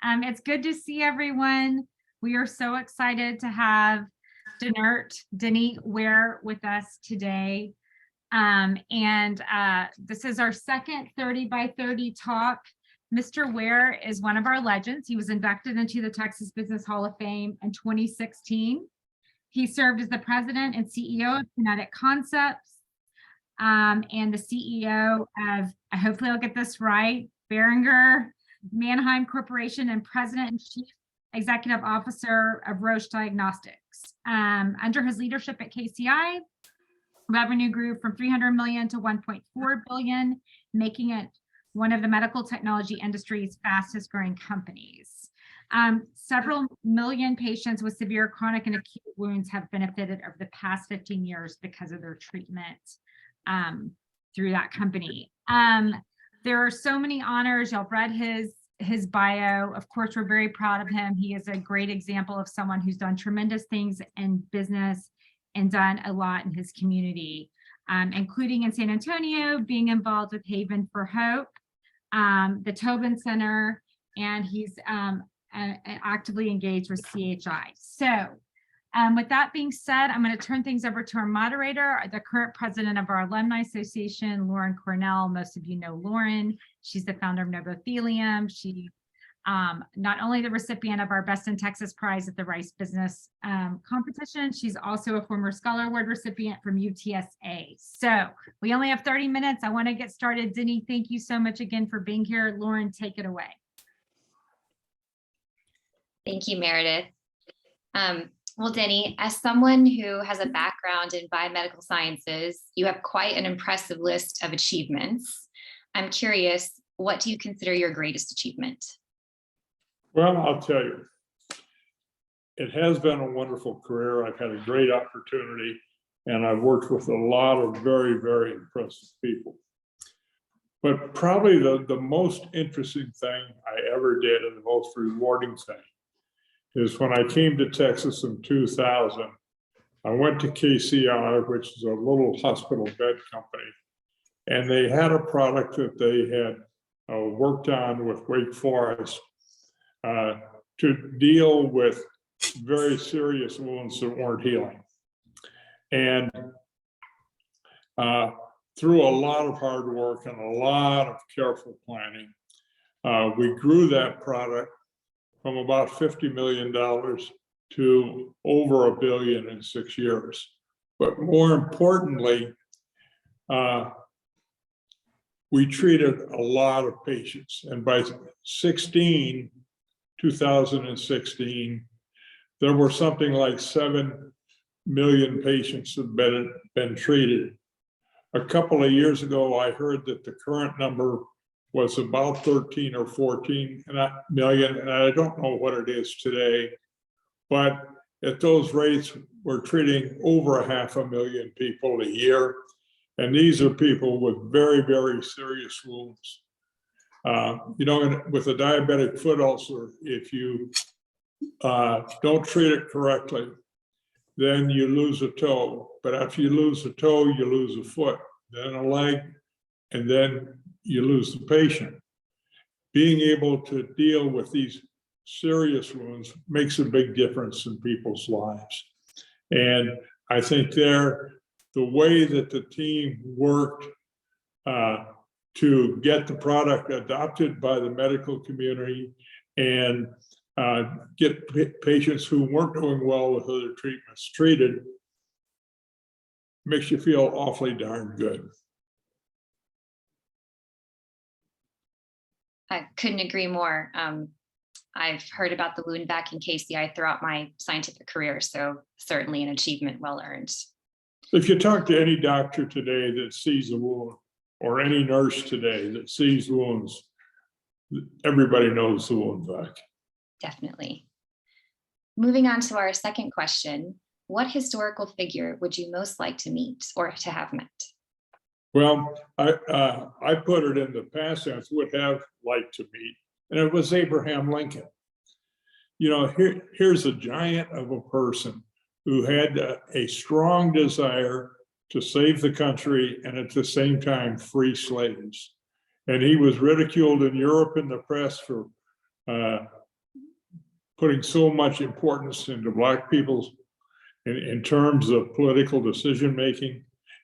It's good to see everyone. We are so excited to have Dennert Ware with us today. This is our second 30 by 30 talk. Mr. Ware is one of our legends. He was inducted into the Texas Business Hall of Fame in 2016. He served as the president and CEO of Kinetic Concepts and the CEO of, hopefully I'll get this right, Boehringer Mannheim Corporation, and president and chief executive officer of Roche Diagnostics. Under his leadership at KCI, revenue grew from 300 million to 1.4 billion, making it one of the medical technology industry's fastest growing companies. Several million patients with severe chronic and acute wounds have benefited over the past 15 years because of their treatment through that company. There are so many honors. Y'all read his bio. Of course, we're very proud of him. He is a great example of someone who's done tremendous things in business and done a lot in his community, including in San Antonio, being involved with Haven for Hope, the Tobin Center, and he's actively engaged with CHI. So with that being said, I'm going to turn things over to our moderator, the current president of our Alumni Association, Lauren Cornell. Most of you know Lauren. She's the founder of Novothelium. She not only the recipient of our Best in Texas prize at the Rice Business competition, she's also a former Scholar Award recipient from UTSA. So we only have 30 minutes. I want to get started. Denny, thank you so much again for being here. Lauren, take it away. Thank you, Meredith. Well, Denny, as someone who has a background in biomedical sciences, you have quite an impressive list of achievements. I'm curious, what do you consider your greatest achievement? Well, I'll tell you, it has been a wonderful career. I've had a great opportunity, and I've worked with a lot of very, very impressive people. But probably the most interesting thing I ever did, and the most rewarding thing, is when I came to Texas in 2000, I went to KCI, which is a little hospital bed company, and they had a product that they had worked on with Wake Forest to deal with very serious wounds that weren't healing. And through a lot of hard work and a lot of careful planning, we grew that product from about $50 million to over $1 billion in 6 years. But more importantly, we treated a lot of patients. And by 2016, there were something like 7 million patients that had been treated. A couple of years ago, I heard that the current number was about 13 or 14 million, and I don't know what it is today, but at those rates, we're treating over 500,000 people a year, and these are people with very, very serious wounds. You know, with a diabetic foot ulcer, if you don't treat it correctly, then you lose a toe. But after you lose a toe, you lose a foot, then a leg, and then you lose the patient. Being able to deal with these serious wounds makes a big difference in people's lives. And I think the way that the team worked to get the product adopted by the medical community and get patients who weren't doing well with other treatments treated makes you feel awfully darn good. I couldn't agree more. I've heard about the Wound V.A.C and KCI throughout my scientific career, so certainly an achievement well earned. If you talk to any doctor today that sees a wound, or any nurse today that sees wounds, everybody knows the Wound V.A.C. Definitely. Moving on to our second question, what historical figure would you most like to meet or to have met? Well, I put it in the past tense, would have liked to meet, and it was Abraham Lincoln. You know, here's a giant of a person who had a strong desire to save the country and at the same time free slaves. And he was ridiculed in Europe in the press for putting so much importance into Black people's in terms of political decision-making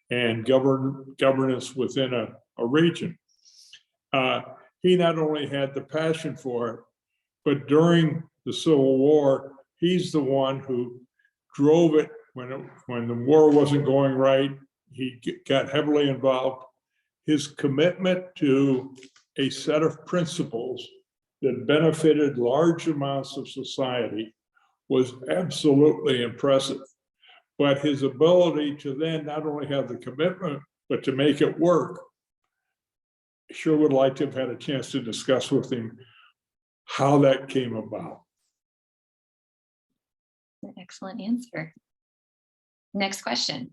and governance within a region. He not only had the passion for it, but during the Civil War, he's the one who drove it when the war wasn't going right. He got heavily involved. His commitment to a set of principles that benefited large amounts of society was absolutely impressive. But his ability to then not only have the commitment, but to make it work, sure would like to have had a chance to discuss with him how that came about. Excellent answer. Next question.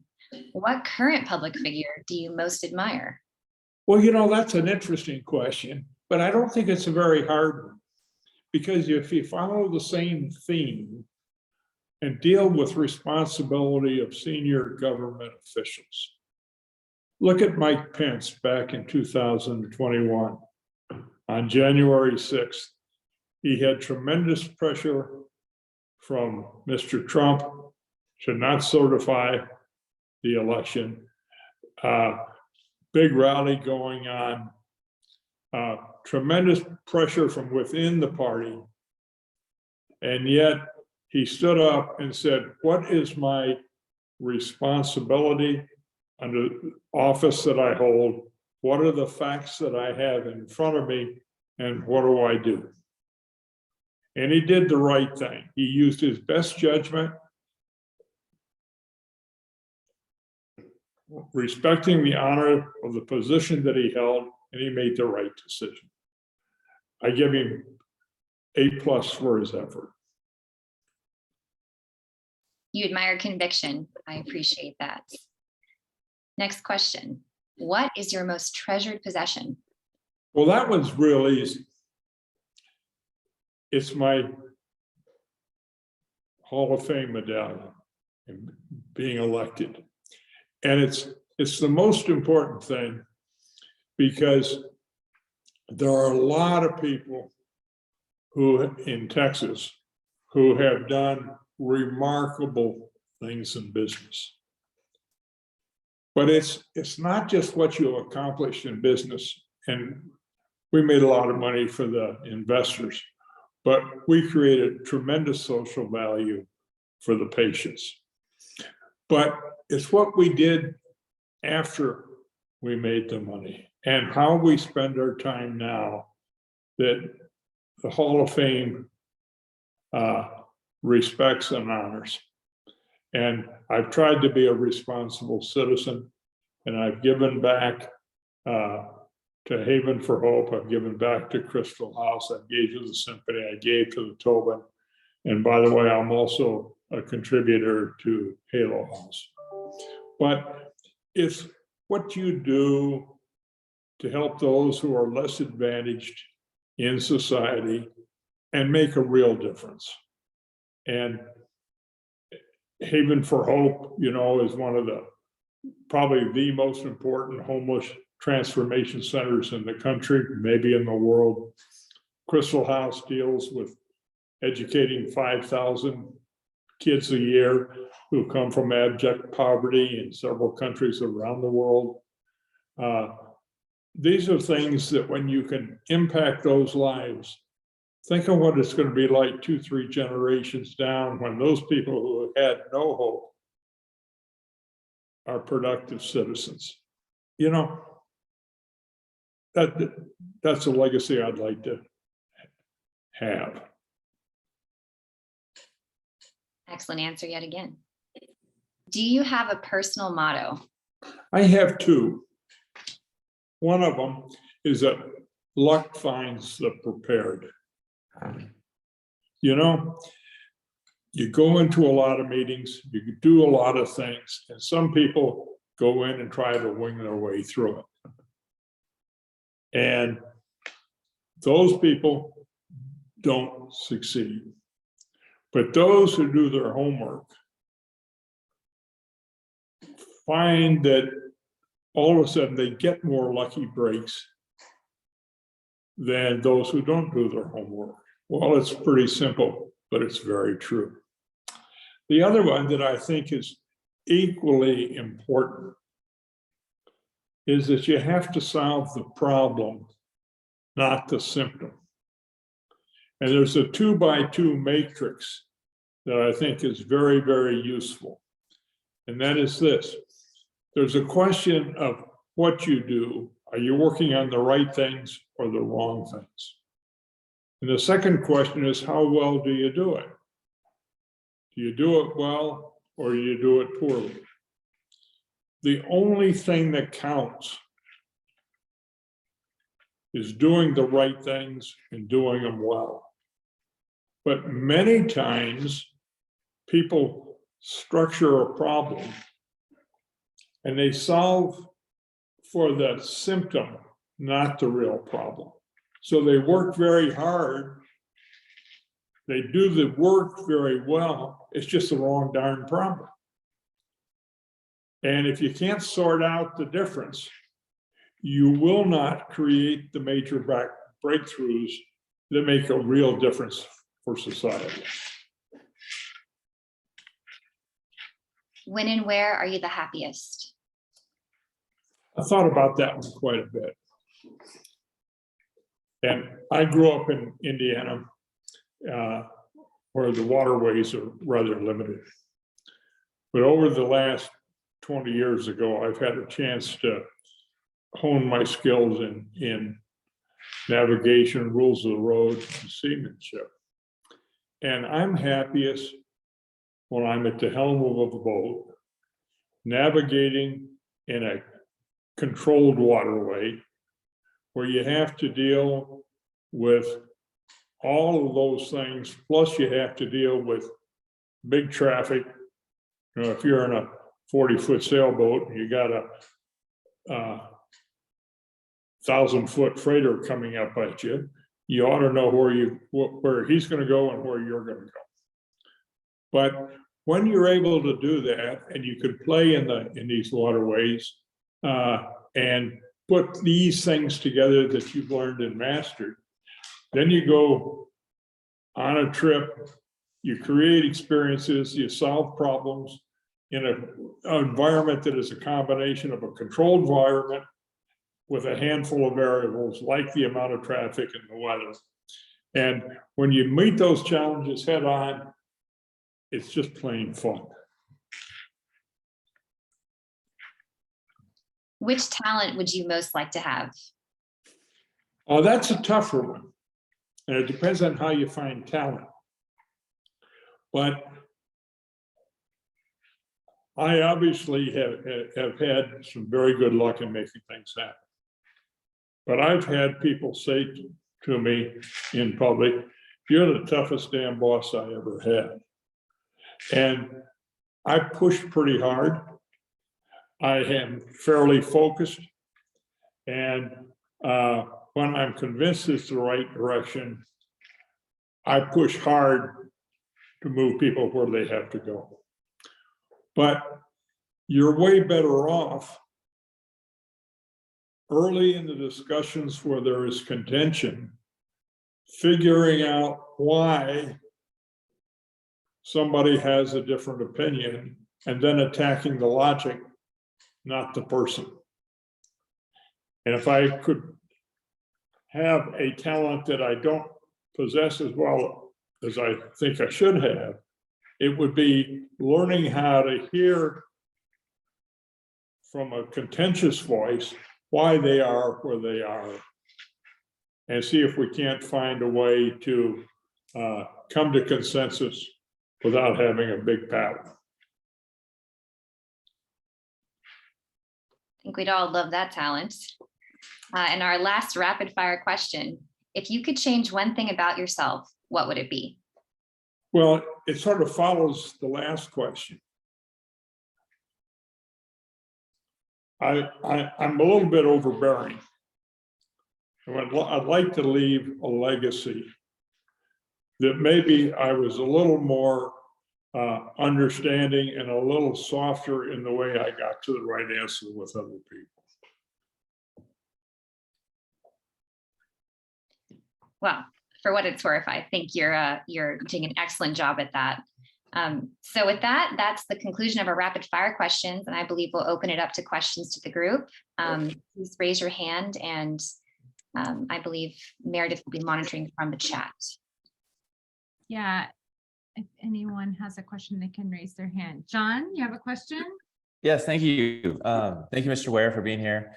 What current public figure do you most admire? Well, you know, that's an interesting question, but I don't think it's a very hard one. Because if you follow the same theme and deal with responsibility of senior government officials, look at Mike Pence back in 2021. On January 6th, he had tremendous pressure from Mr. Trump to not certify the election. Big rally going on. Tremendous pressure from within the party. And yet he stood up and said, what is my responsibility under the office that I hold? What are the facts that I have in front of me? And what do I do? And he did the right thing. He used his best judgment, respecting the honor of the position that he held, and he made the right decision. I give him A+ for his effort. You admire conviction. I appreciate that. Next question. What is your most treasured possession? Well, that one's real easy. It's my Hall of Fame medallion and being elected. And it's the most important thing because there are a lot of people who in Texas who have done remarkable things in business. But it's not just what you accomplished in business. And we made a lot of money for the investors, but we created tremendous social value for the patients. But it's what we did after we made the money and how we spend our time now that the Hall of Fame respects and honors. And I've tried to be a responsible citizen, and I've given back to Haven for Hope. I've given back to Crystal House. I gave to the Symphony. I gave to the Tobin. And by the way, I'm also a contributor to Halo House. But it's what you do to help those who are less advantaged in society and make a real difference. And Haven for Hope, you know, is one of the probably the most important homeless transformation centers in the country, maybe in the world. Crystal House deals with educating 5,000 kids a year who come from abject poverty in several countries around the world. These are things that when you can impact those lives, think of what it's going to be like 2-3 generations down when those people who had no hope are productive citizens. You know, that's a legacy I'd like to have. Excellent answer yet again. Do you have a personal motto? I have two. One of them is that luck finds the prepared. You know, you go into a lot of meetings, you do a lot of things, and some people go in and try to wing their way through it. And those people don't succeed. But those who do their homework find that all of a sudden they get more lucky breaks than those who don't do their homework. Well, it's pretty simple. but it's very true. The other one that I think is equally important is that you have to solve the problem, not the symptom. And there's a 2x2 matrix that I think is very, very useful. And that is this. There's a question of what you do. Are you working on the right things or the wrong things? And the second question is, how well do you do it? Do you do it well or do you do it poorly? The only thing that counts is doing the right things and doing them well. But many times people structure a problem and they solve for the symptom, not the real problem. So they work very hard. They do the work very well. It's just the wrong darn problem. And if you can't sort out the difference, you will not create the major breakthroughs that make a real difference for society. When and where are you the happiest? I thought about that one quite a bit. And I grew up in Indiana, where the waterways are rather limited. But over the last 20 years ago, I've had a chance to hone my skills in navigation, rules of the road, and seamanship. And I'm happiest when I'm at the helm of a boat, navigating in a controlled waterway, where you have to deal with all of those things, plus you have to deal with big traffic. You know, if you're in a 40-foot sailboat and you got a 1,000-foot freighter coming up at you, you ought to know where he's going to go and where you're going to go. But when you're able to do that, and you could play in these waterways and put these things together that you've learned and mastered, then you go on a trip, you create experiences, you solve problems in an environment that is a combination of a controlled environment with a handful of variables like the amount of traffic and the weather. And when you meet those challenges head on, it's just plain fun. Which talent would you most like to have? That's a tougher one. And it depends on how you find talent. But I obviously have had some very good luck in making things happen. But I've had people say to me in public, "You're the toughest damn boss I ever had." And I pushed pretty hard. I am fairly focused. And when I'm convinced it's the right direction, I push hard to move people where they have to go. But you're way better off early in the discussions where there is contention, figuring out why somebody has a different opinion, and then attacking the logic, not the person. And if I could have a talent that I don't possess as well as I think I should have, it would be learning how to hear from a contentious voice why they are where they are, and see if we can't find a way to come to consensus without having a big battle. I think we'd all love that talent. And our last rapid fire question, if you could change one thing about yourself, what would it be? Well, it sort of follows the last question. I'm a little bit overbearing. I'd like to leave a legacy that maybe I was a little more understanding and a little softer in the way I got to the right answer with other people. Well, for what it's worth, I think you're doing an excellent job at that. So with that, that's the conclusion of our rapid fire questions, and I believe we'll open it up to questions to the group. Please raise your hand, and I believe Meredith will be monitoring from the chat. Yeah, if anyone has a question, they can raise their hand. John, you have a question? Yes, thank you. Thank you, Mr. Ware, for being here.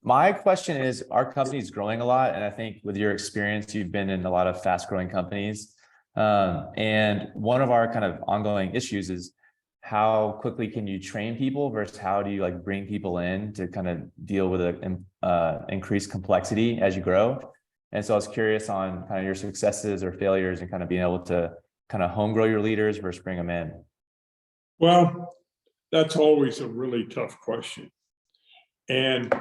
My question is, our company is growing a lot, and I think with your experience, you've been in a lot of fast-growing companies. And one of our kind of ongoing issues is how quickly can you train people versus how do you like bring people in to kind of deal with an increased complexity as you grow. And so I was curious on kind of your successes or failures and kind of being able to kind of home grow your leaders versus bring them in. Well, that's always a really tough question. And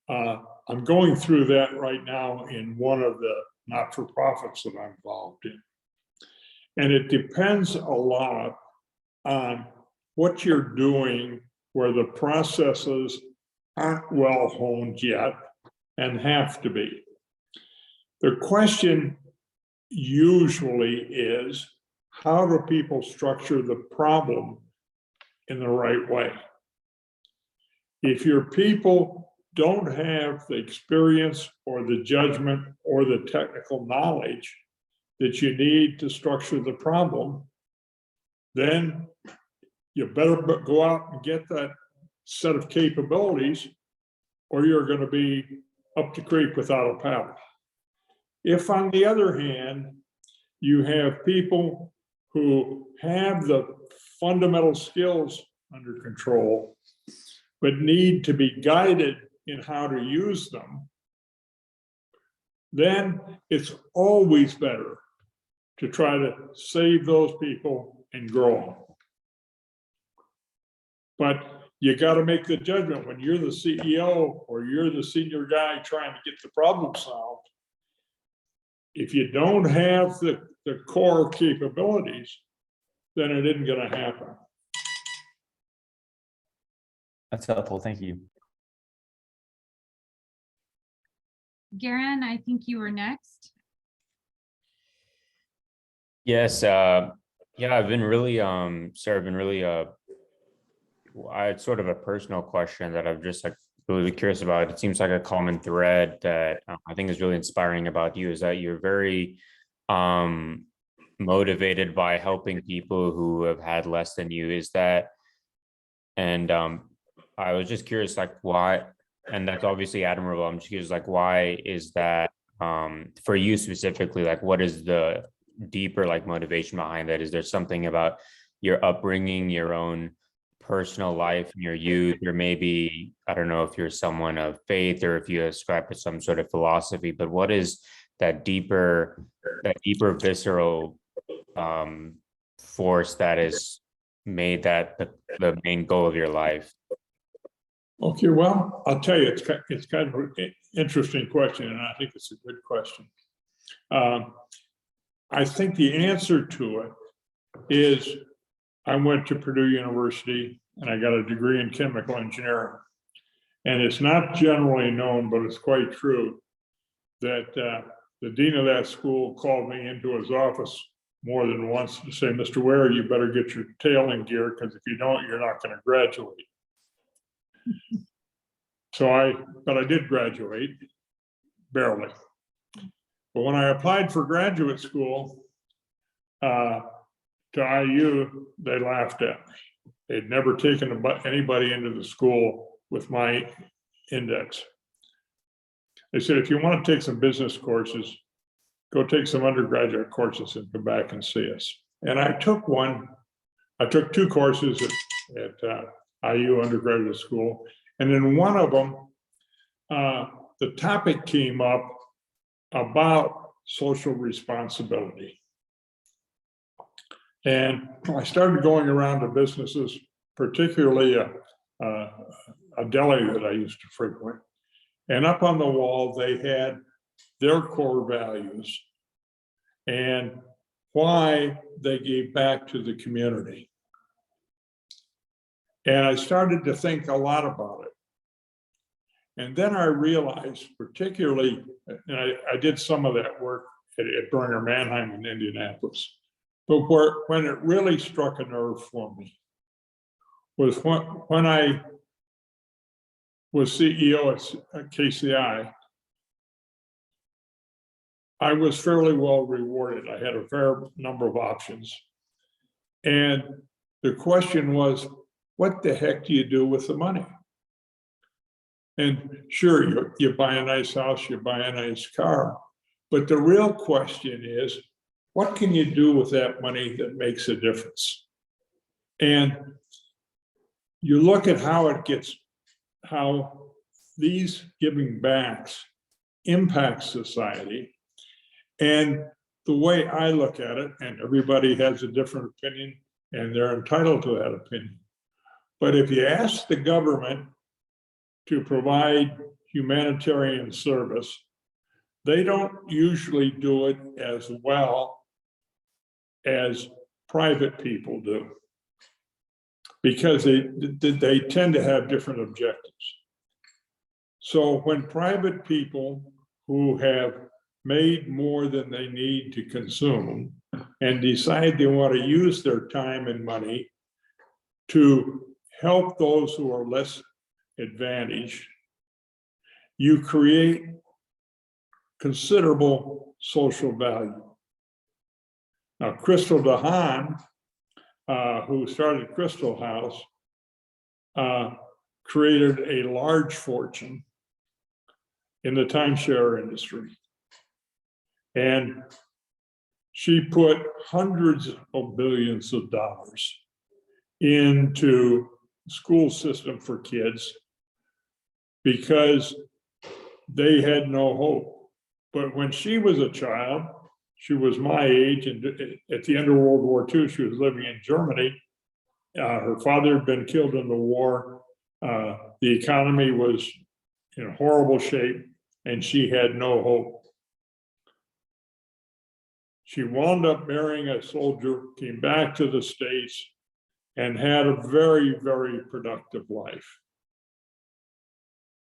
I'm going through that right now in one of the not-for-profits that I'm involved in. And it depends a lot on what you're doing, where the processes aren't well honed yet and have to be. The question usually is, how do people structure the problem in the right way? If your people don't have the experience or the judgment or the technical knowledge that you need to structure the problem, then you better go out and get that set of capabilities, or you're going to be up the creek without a paddle. If, on the other hand, you have people who have the fundamental skills under control, but need to be guided in how to use them, then it's always better to try to save those people and grow them. But you got to make the judgment when you're the CEO or you're the senior guy trying to get the problem solved. If you don't have the core capabilities, then it isn't going to happen. That's helpful. Thank you. Garen, I think you were next. Yes, yeah, I've been really, Sarah, I've been really, it's sort of a personal question that I've just like really curious about. It seems like a common thread that I think is really inspiring about you is that you're very motivated by helping people who have had less than you. Is that, and I was just curious, like why, and that's obviously admirable. I'm just curious, like, why is that for you specifically? Like, what is the deeper like motivation behind that? Is there something about your upbringing, your own personal life in your youth, or maybe, I don't know if you're someone of faith or if you ascribe to some sort of philosophy, but what is that deeper visceral force that is made that the main goal of your life? Okay, well, I'll tell you, it's kind of an interesting question, and I think it's a good question. I think the answer to it is I went to Purdue University and I got a degree in chemical engineering. And it's not generally known, but it's quite true that the dean of that school called me into his office more than once to say, Mr. Ware, you better get your tail in gear, because if you don't, you're not going to graduate. But I did graduate, barely. But when I applied for graduate school to IU, they laughed at me. They'd never taken anybody into the school with my index. They said, if you want to take some business courses, go take some undergraduate courses and come back and see us. And I took one. I took two courses at IU undergraduate school. And in one of them, the topic came up about social responsibility. And I started going around to businesses, particularly a deli that I used to frequent. And up on the wall, they had their core values and why they gave back to the community. And I started to think a lot about it. And then I realized, particularly, and I did some of that work at Boehringer Mannheim in Indianapolis. But when it really struck a nerve for me was when I was CEO at KCI, I was fairly well rewarded. I had a fair number of options. And the question was, what the heck do you do with the money? And sure, you buy a nice house, you buy a nice car. But the real question is, what can you do with that money that makes a difference? And you look at how these giving backs impact society. And the way I look at it, and everybody has a different opinion, and they're entitled to that opinion. But if you ask the government to provide humanitarian service, they don't usually do it as well as private people do, because they tend to have different objectives. So when private people who have made more than they need to consume and decide they want to use their time and money to help those who are less advantaged, you create considerable social value. Now, Crystal DeHaan, who started Crystal House, created a large fortune in the timeshare industry. And she put hundreds of billions of dollars into the school system for kids because they had no hope. But when she was a child, she was my age, and at the end of World War II, she was living in Germany. Her father had been killed in the war. The economy was in horrible shape, and she had no hope. She wound up marrying a soldier, came back to the States, and had a very, very productive life.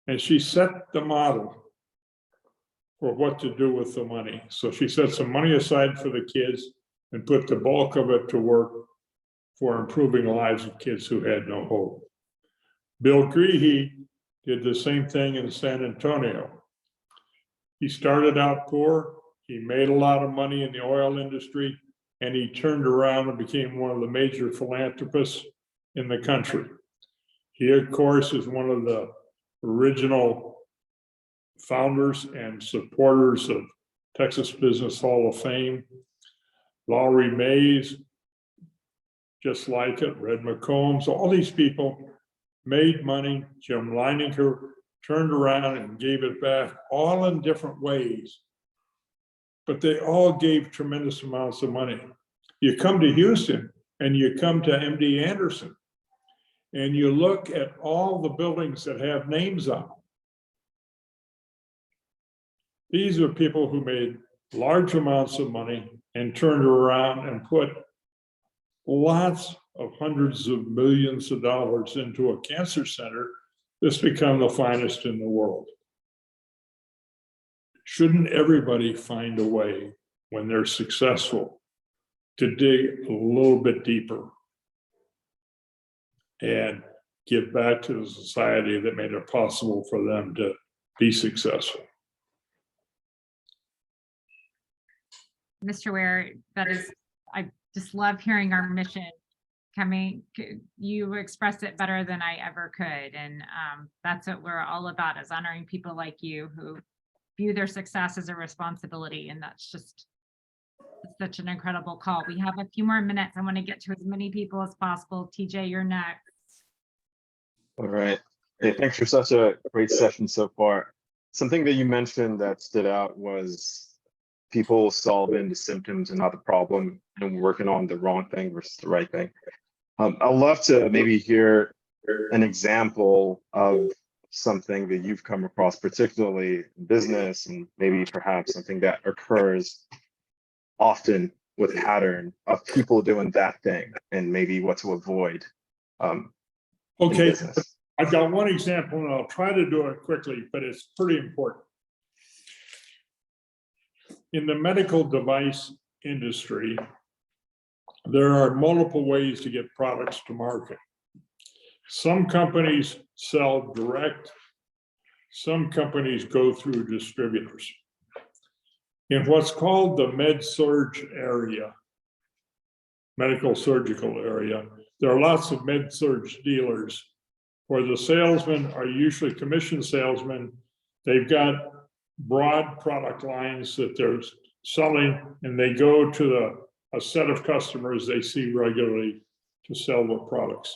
And she set the model for what to do with the money. So she set some money aside for the kids and put the bulk of it to work for improving the lives of kids who had no hope. Bill Greehey did the same thing in San Antonio. He started out poor, he made a lot of money in the oil industry, and he turned around and became one of the major philanthropists in the country. He, of course, is one of the original founders and supporters of Texas Business Hall of Fame. Laurie Mays, just like it, Red McCombs, all these people made money. Jim Leininger turned around and gave it back, all in different ways. But they all gave tremendous amounts of money. You come to Houston and you come to MD Anderson and you look at all the buildings that have names on them. These are people who made large amounts of money and turned around and put lots of hundreds of millions of dollars into a cancer center that's become the finest in the world. Shouldn't everybody find a way when they're successful to dig a little bit deeper and give back to the society that made it possible for them to be successful? Mr. Ware, I just love hearing our mission coming. You express it better than I ever could. And that's what we're all about, is honoring people like you who view their success as a responsibility. And that's just such an incredible call. We have a few more minutes. I want to get to as many people as possible. TJ, you're next. All right. Hey, thanks for such a great session so far. Something that you mentioned that stood out was people solving the symptoms and not the problem, and working on the wrong thing versus the right thing. I'd love to maybe hear an example of something that you've come across, particularly in business, and maybe perhaps something that occurs often with pattern of people doing that thing, and maybe what to avoid. Okay, I've got one example and I'll try to do it quickly, but it's pretty important. in the medical device industry, there are multiple ways to get products to market. Some companies sell direct. Some companies go through distributors. In what's called the med-surg area, medical surgical area, there are lots of med-surg dealers where the salesmen are usually commission salesmen. They've got broad product lines that they're selling, and they go to a set of customers they see regularly to sell the products.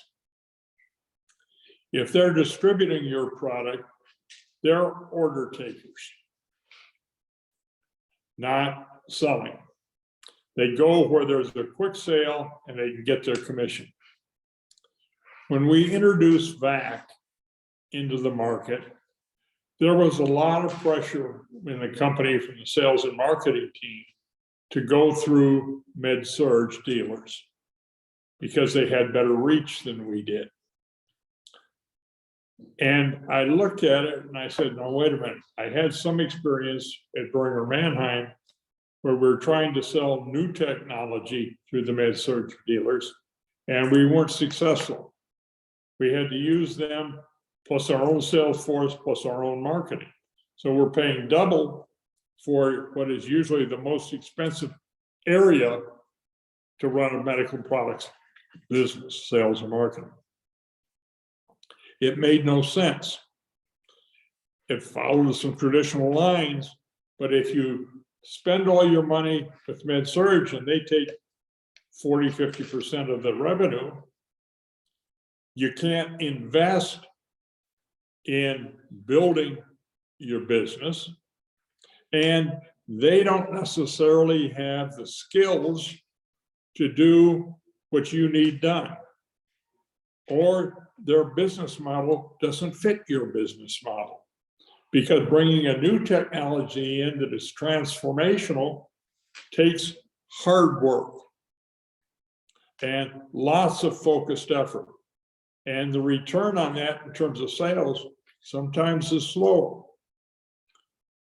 If they're distributing your product, they're order takers, not selling. They go where there's a quick sale and they can get their commission. When we introduced V.A.C into the market, there was a lot of pressure in the company from the sales and marketing team to go through med-surg dealers because they had better reach than we did. And I looked at it and I said, no, wait a minute. I had some experience at Boehringer Mannheim where we were trying to sell new technology through the med-surg dealers, and we weren't successful. We had to use them plus our own sales force plus our own marketing. So we're paying double for what is usually the most expensive area to run a medical products business, sales and marketing. It made no sense. It followed some traditional lines, but if you spend all your money with med-surg and they take 40, 50% of the revenue, you can't invest in building your business, and they don't necessarily have the skills to do what you need done, or their business model doesn't fit your business model, because bringing a new technology in that is transformational takes hard work and lots of focused effort. And the return on that in terms of sales sometimes is slow,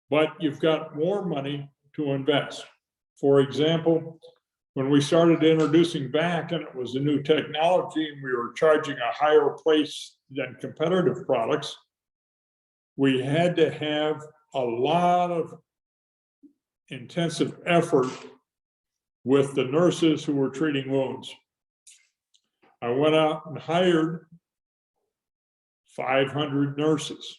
but you've got more money to invest. For example, when we started introducing V.A.C and it was a new technology and we were charging a higher price than competitive products, we had to have a lot of intensive effort with the nurses who were treating wounds. I went out and hired 500 nurses.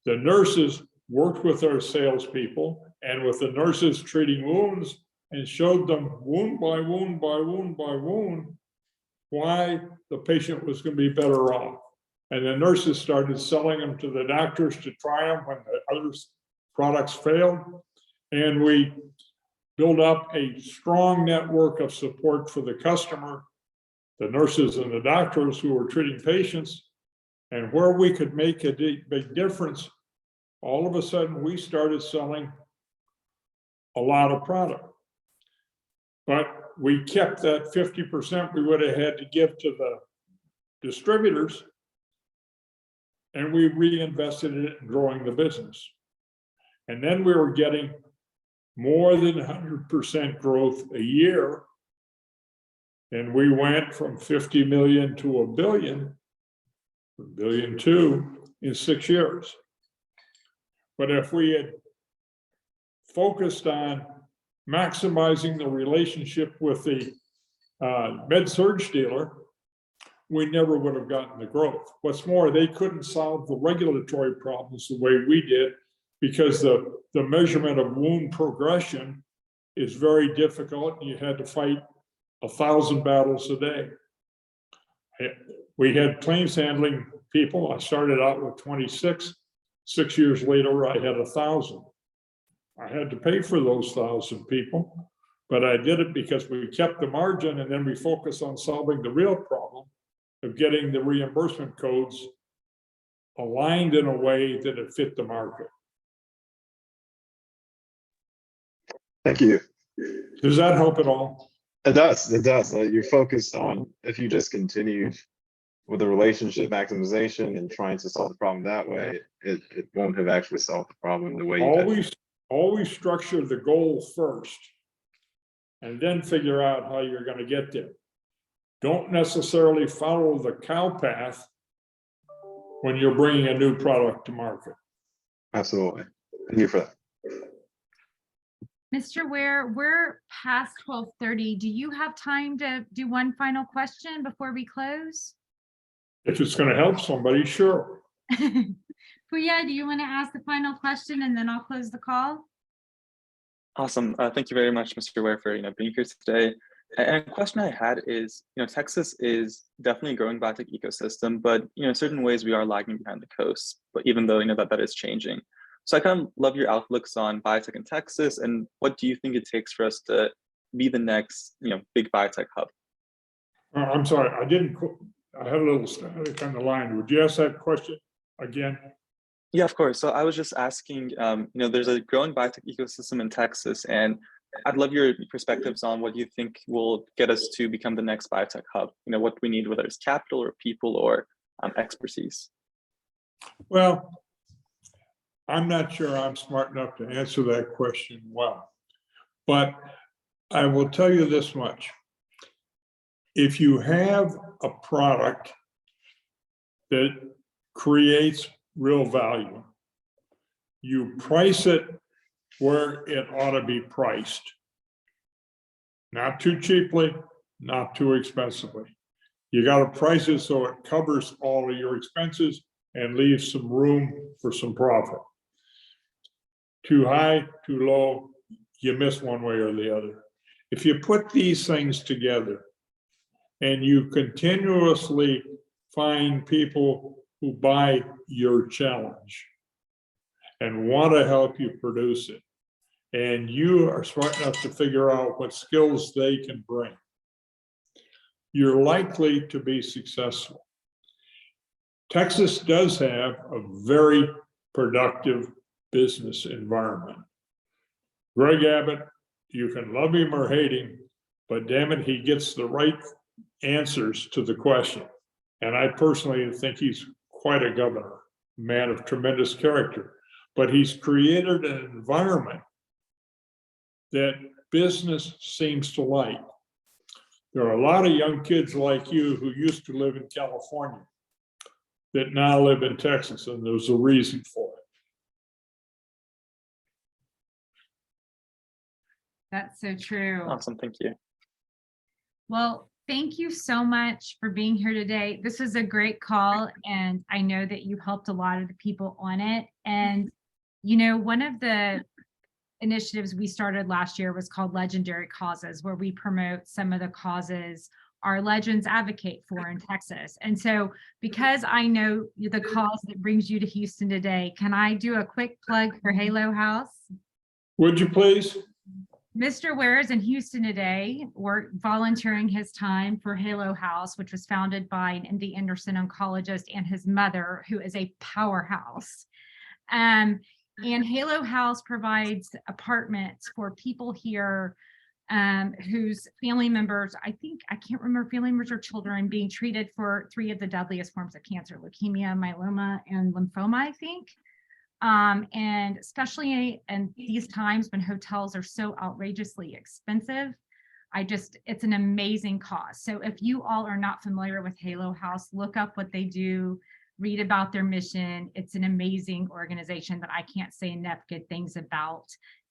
The nurses worked with our salespeople and with the nurses treating wounds and showed them wound by wound by wound by wound why the patient was going to be better off. And the nurses started selling them to the doctors to try them when the other products failed. And we built up a strong network of support for the customer, the nurses and the doctors who were treating patients. And where we could make a big difference, all of a sudden we started selling a lot of product. But we kept that 50% we would have had to give to the distributors, and we reinvested it in growing the business. And then we were getting more than 100% growth a year. And we went from 50 million to $1 billion, $1.2 billion in 6 years. But if we had focused on maximizing the relationship with the med-surg dealer, we never would have gotten the growth. What's more, they couldn't solve the regulatory problems the way we did, because the measurement of wound progression is very difficult. You had to fight 1,000 battles a day. We had claims handling people. I started out with 26. 6 years later, I had 1,000. I had to pay for those 1,000 people, but I did it because we kept the margin, and then we focused on solving the real problem of getting the reimbursement codes aligned in a way that it fit the market. Thank you. Does that help at all? It does. It does. You're focused on, if you just continued with the relationship maximization and trying to solve the problem that way, it won't have actually solved the problem the way you did. always structure the goal first and then figure out how you're going to get there. Don't necessarily follow the cow path when you're bringing a new product to market. Absolutely. Thank you for that. Mr. Ware, we're past 12:30. Do you have time to do one final question before we close? If it's going to help somebody, sure. Puya, do you want to ask the final question and then I'll close the call? Awesome. Thank you very much, Mr. Ware, for being here today. And a question I had is, Texas is definitely a growing biotech ecosystem, but in certain ways we are lagging behind the coast. But even though that is changing, so I kind of love your outlooks on biotech in Texas, and what do you think it takes for us to be the next big biotech hub? I'm sorry, I had a little static on the line. Would you ask that question again? Yeah, of course. So I was just asking, there's a growing biotech ecosystem in Texas, and I'd love your perspectives on what you think will get us to become the next biotech hub. What we need, whether it's capital or people or expertise. Well, I'm not sure I'm smart enough to answer that question well, but I will tell you this much. If you have a product that creates real value, you price it where it ought to be priced. Not too cheaply, not too expensively. You got to price it so it covers all of your expenses and leaves some room for some profit. Too high, too low, you miss one way or the other. If you put these things together and you continuously find people who buy your challenge and want to help you produce it, and you are smart enough to figure out what skills they can bring, you're likely to be successful. Texas does have a very productive business environment. Greg Abbott, you can love him or hate him, but damn it, he gets the right answers to the question. And I personally think he's quite a governor, man of tremendous character, but he's created an environment that business seems to like. There are a lot of young kids like you who used to live in California that now live in Texas, and there's a reason for it. That's so true. Awesome. Thank you. Well, thank you so much for being here today. This was a great call, and I know that you helped a lot of the people on it. And, one of the initiatives we started last year was called Legendary Causes, where we promote some of the causes our legends advocate for in Texas. And so because I know the cause that brings you to Houston today, can I do a quick plug for Halo House? Would you please? Mr. Ware is in Houston today. We're volunteering his time for Halo House, which was founded by an MD Anderson oncologist and his mother, who is a powerhouse. And Halo House provides apartments for people here whose family members, I can't remember, family members or children being treated for 3 of the deadliest forms of cancer: leukemia, myeloma, and lymphoma, I think. And especially in these times when hotels are so outrageously expensive, it's an amazing cause. So if you all are not familiar with Halo House, look up what they do, read about their mission. It's an amazing organization that I can't say enough good things about.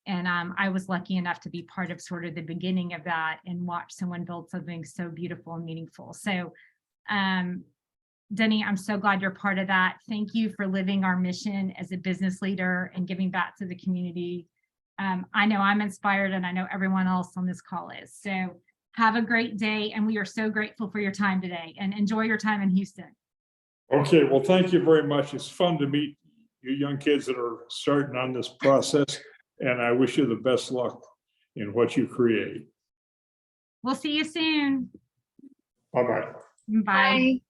And I was lucky enough to be part of sort of the beginning of that and watch someone build something so beautiful and meaningful. So Denny, I'm so glad you're part of that. Thank you for living our mission as a business leader and giving back to the community. I know I'm inspired, and I know everyone else on this call is. So have a great day, and we are so grateful for your time today, and enjoy your time in Houston. Okay, well, thank you very much. It's fun to meet you young kids that are starting on this process, and I wish you the best luck in what you create. We'll see you soon. Bye-bye. Bye. Bye.